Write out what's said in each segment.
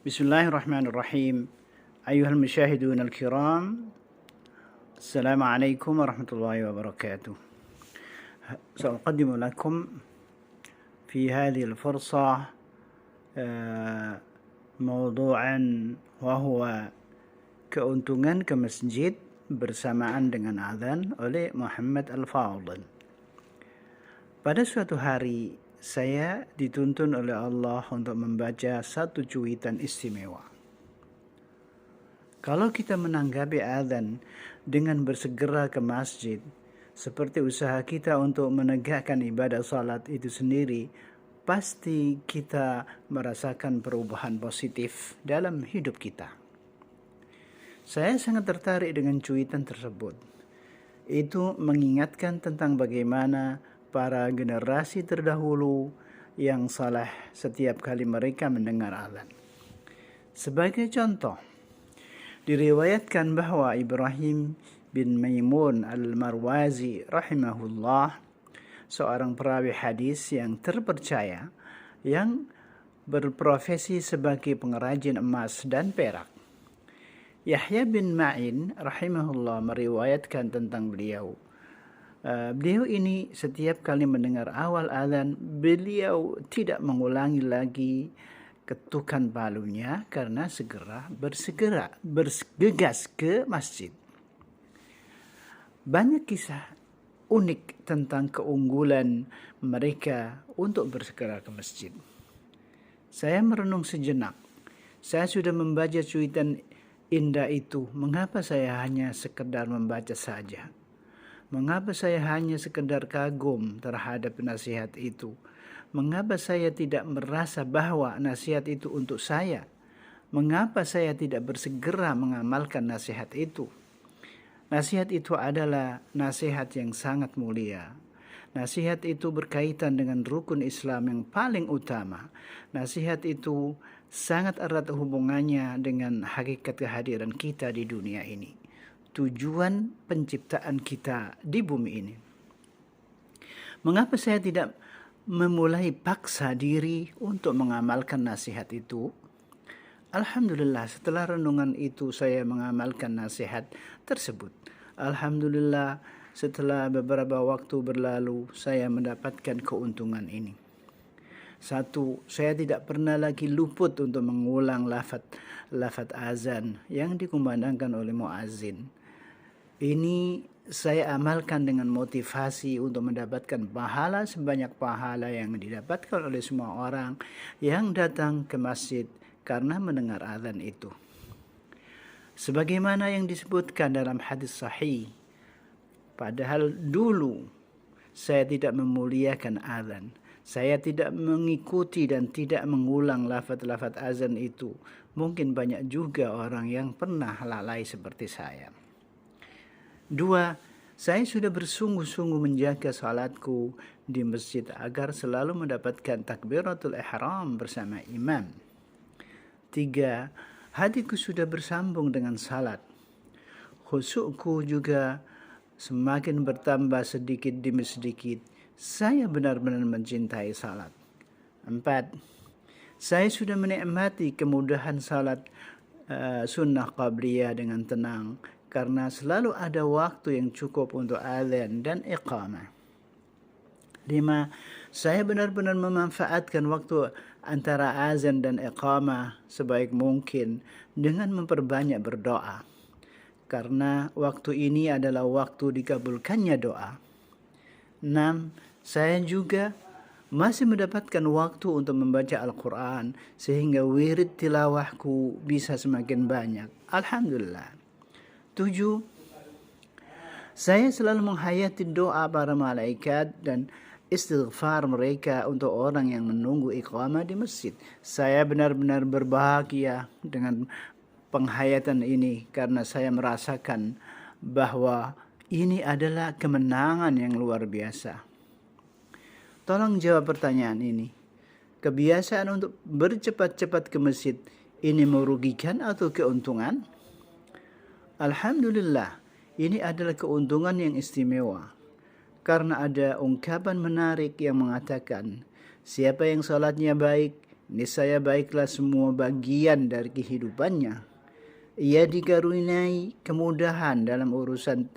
بسم الله الرحمن الرحيم. أيها المشاهدون الكرام، السلام عليكم ورحمة الله وبركاته. سأقدم لكم في هذه الفرصة موضوعا وهو keuntungan ke masjid bersamaan dengan azan oleh Muhammad Al-Fadil. Pada suatu hari saya dituntun oleh Allah untuk membaca satu cuitan istimewa. Kalau kita menanggapi azan dengan bersegera ke masjid, seperti usaha kita untuk menegakkan ibadah salat itu sendiri, pasti kita merasakan perubahan positif dalam hidup kita. Saya sangat tertarik dengan cuitan tersebut. Itu mengingatkan tentang bagaimana para generasi terdahulu yang saleh setiap kali mereka mendengar azan. Sebagai contoh, diriwayatkan bahwa Ibrahim bin Maimun al-Marwazi rahimahullah, seorang perawi hadis yang terpercaya yang berprofesi sebagai pengrajin emas dan perak. Yahya bin Ma'in rahimahullah meriwayatkan tentang beliau. Beliau ini setiap kali mendengar awal azan, beliau tidak mengulangi lagi ketukan palunya karena bergegas ke masjid. Banyak kisah unik tentang keunggulan mereka untuk bersegera ke masjid. Saya merenung sejenak. Saya sudah membaca cuitan indah itu. Mengapa saya hanya sekedar membaca saja? Mengapa saya hanya sekedar kagum terhadap nasihat itu? Mengapa saya tidak merasa bahwa nasihat itu untuk saya? Mengapa saya tidak bersegera mengamalkan nasihat itu? Nasihat itu adalah nasihat yang sangat mulia. Nasihat itu berkaitan dengan rukun Islam yang paling utama. Nasihat itu sangat erat hubungannya dengan hakikat kehadiran kita di dunia ini. Tujuan penciptaan kita di bumi ini. Mengapa saya tidak memulai paksa diri untuk mengamalkan nasihat itu? Alhamdulillah, setelah renungan itu saya mengamalkan nasihat tersebut. Alhamdulillah, setelah beberapa waktu berlalu saya mendapatkan keuntungan ini. Satu, saya tidak pernah lagi luput untuk mengulang lafaz azan yang dikumandangkan oleh muazzin. Ini saya amalkan dengan motivasi untuk mendapatkan pahala sebanyak pahala yang didapatkan oleh semua orang yang datang ke masjid karena mendengar azan itu. Sebagaimana yang disebutkan dalam hadis sahih, padahal dulu saya tidak memuliakan azan. Saya tidak mengikuti dan tidak mengulang lafaz-lafaz azan itu. Mungkin banyak juga orang yang pernah lalai seperti saya. Dua, saya sudah bersungguh-sungguh menjaga salatku di masjid agar selalu mendapatkan takbiratul ihram bersama imam. Tiga, hatiku sudah bersambung dengan salat. Khusyukku juga semakin bertambah sedikit demi sedikit. Saya benar-benar mencintai salat. Empat, saya sudah menikmati kemudahan salat sunnah qabliyah dengan tenang karena selalu ada waktu yang cukup untuk azan dan iqamah. 5. Saya benar-benar memanfaatkan waktu antara azan dan iqamah sebaik mungkin dengan memperbanyak berdoa. Karena waktu ini adalah waktu dikabulkannya doa. 6. Saya juga masih mendapatkan waktu untuk membaca Al-Quran sehingga wirid tilawahku bisa semakin banyak. Alhamdulillah. 7. Saya selalu menghayati doa para malaikat dan istighfar mereka untuk orang yang menunggu iqamah di masjid. Saya benar-benar berbahagia dengan penghayatan ini karena saya merasakan bahwa ini adalah kemenangan yang luar biasa. Tolong jawab pertanyaan ini. Kebiasaan untuk bercepat-cepat ke masjid ini merugikan atau keuntungan? Alhamdulillah, ini adalah keuntungan yang istimewa. Karena ada ungkapan menarik yang mengatakan, siapa yang salatnya baik, niscaya baiklah semua bagian dari kehidupannya. Ia dikaruniai kemudahan dalam urusan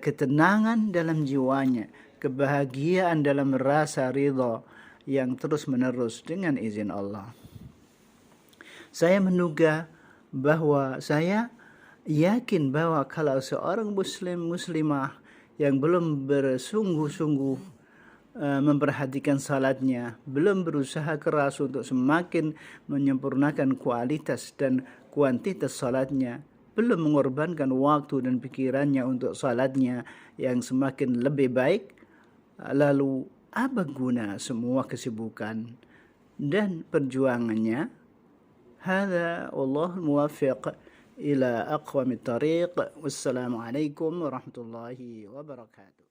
ketenangan dalam jiwanya, kebahagiaan dalam rasa ridha yang terus-menerus dengan izin Allah. Saya menduga bahwa saya yakin bahwa kalau seorang muslimah yang belum bersungguh-sungguh memperhatikan salatnya, belum berusaha keras untuk semakin menyempurnakan kualitas dan kuantitas salatnya, belum mengorbankan waktu dan pikirannya untuk salatnya yang semakin lebih baik, lalu apa guna semua kesibukan dan perjuangannya? Hadza wallahu muwaffiq ila aqwamit tariq. Wassalamu alaikum warahmatullahi wabarakatuh.